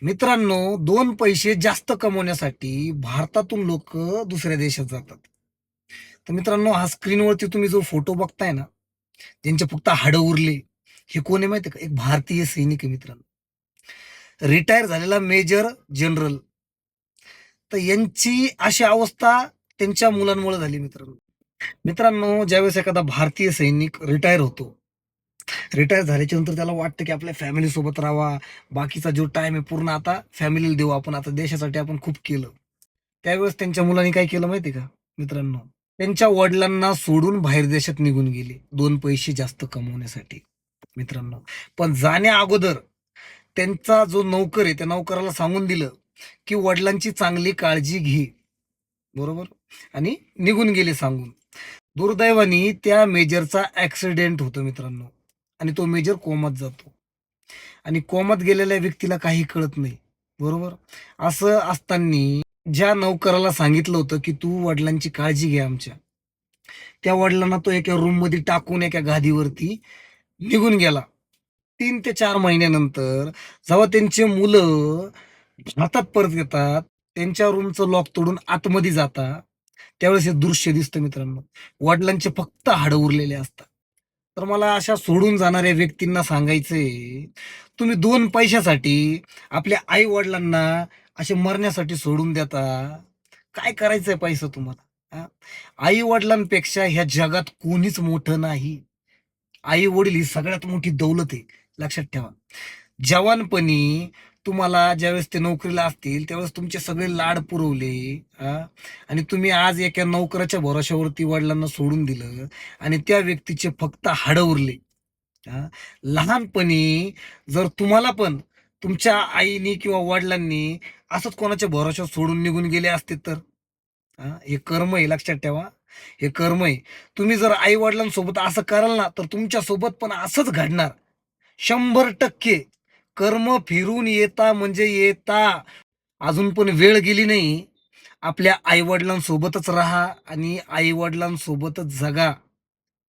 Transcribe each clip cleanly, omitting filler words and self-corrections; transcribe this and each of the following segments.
मित्रांनो, दोन पैसे जास्त कमवण्यासाठी भारतातून लोक दुसऱ्या देशात जातात. तर मित्रांनो, हा स्क्रीनवरती तुम्ही जो फोटो बघताय ना, त्यांचे फक्त हाडं उरले. हे कोण आहे माहिती आहे का? एक भारतीय सैनिक आहे मित्रांनो. रिटायर झालेला मेजर जनरल. तर यांची अशी अवस्था त्यांच्या मुलांमुळे झाली मित्रांनो. मित्रांनो, ज्यावेळेस एखादा भारतीय सैनिक रिटायर होतो, रिटायर झाल्याच्या नंतर त्याला वाटतं की आपल्या फॅमिली सोबत राहावा, बाकीचा जो टाइम आहे पूर्ण आता फॅमिलीला देऊ आपण, आता देशासाठी आपण खूप केलं. त्यावेळेस त्यांच्या मुलांनी काय केलं माहिती का मित्रांनो? त्यांच्या वडिलांना सोडून बाहेर देशात निघून गेले, दोन पैसे जास्त कमवण्यासाठी मित्रांनो. पण जाण्या अगोदर त्यांचा जो नौकर आहे त्या नौकराला सांगून दिलं की वडिलांची चांगली काळजी घे, बरोबर, आणि निघून गेले सांगून. दुर्दैवाने त्या मेजरचा ऍक्सिडेंट होतो मित्रांनो, आणि तो मेजर कोमात जातो. आणि कोमात गेलेल्या व्यक्तीला काही कळत नाही, बरोबर. असं असताना ज्या नौकराला सांगितलं होतं की तू वडिलांची काळजी घे आमच्या, त्या वडिलांना तो एका रूम मध्ये टाकून एका गादीवरती निघून गेला. 3 ते 4 महिन्यानंतर जेव्हा त्यांचे मुलं भारतात परत येतात, त्यांच्या रूमचं लॉक तोडून आतमध्ये जातात, त्यावेळेस हे दृश्य दिसतं मित्रांनो. वडिलांचे फक्त हाडं उरलेले असतात. तर मला अशा सोडून जाणाऱ्या व्यक्तींना सांगायचंय, तुम्ही दोन पैशासाठी आपल्या आई वडिलांना असे मरण्यासाठी सोडून देता. काय करायचंय पैसा तुम्हाला? आई वडिलांपेक्षा ह्या जगात कोणीच मोठं नाही. आई वडील ही सगळ्यात मोठी दौलत आहे, लक्षात ठेवा. जवानपणी तुम्हाला ज्यावेळेस ते नोकरीला असतील त्यावेळेस तुमचे सगळे लाड पुरवले, हा, आणि तुम्ही आज एका नोकराच्या भरोश्यावरती वडिलांना सोडून दिलं, आणि त्या व्यक्तीचे फक्त हाडं उरले. हा. लहानपणी जर तुम्हाला पण तुमच्या आईनी किंवा वडिलांनी असंच कोणाच्या भरोश्यावर सोडून निघून गेले असते तर, हे कर्म आहे, लक्षात ठेवा. हे कर्म आहे. तुम्ही जर आई वडिलांसोबत असं कराल ना, तर तुमच्या सोबत पण असंच घडणार. 100% कर्म फिरून येता म्हणजे येता. अजून पण वेळ गेली नाही. आपल्या आई वडिलांसोबतच राहा आणि आई वडिलांसोबतच जगा,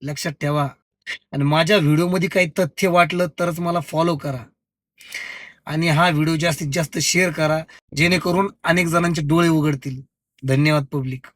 लक्षात ठेवा. आणि माझ्या व्हिडिओमध्ये काही तथ्य वाटलं तरच मला फॉलो करा, आणि हा व्हिडिओ जास्तीत जास्त शेअर करा, जेणेकरून अनेक जणांचे डोळे उघडतील. धन्यवाद पब्लिक.